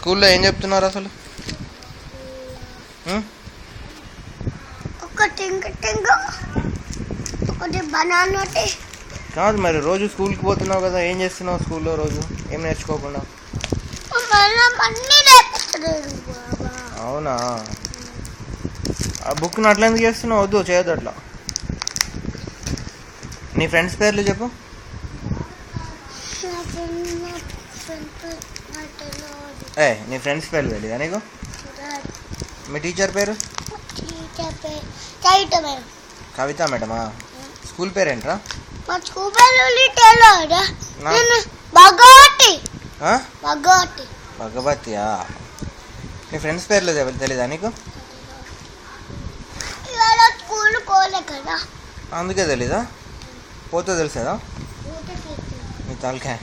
స్కూల్లో ఏం చెప్తున్నారు అసలు? కాదు మరి, రోజు స్కూల్కి పోతున్నావు కదా, ఏం చేస్తున్నావు స్కూల్లో రోజు? ఏం నేర్చుకోకుండా? అవునా? ఆ బుక్ని అట్లా ఎందుకు చేస్తున్నావు? వద్దు, చేయొద్దు అట్లా. నీ ఫ్రెండ్స్ పేర్లు చెప్పు. నీ ఫ్రెండ్స్ పేర్లు తెలీదా నీకు? మీ టీచర్ పేరు? కవిత మేడమా? స్కూల్ పేరేంట్రా? భగవతియా? నీ ఫ్రెండ్స్ పేర్లు తెలీదా నీకు? అందుకే తెలీదా? పోతే తెలిసేదా నీ తలకాయ?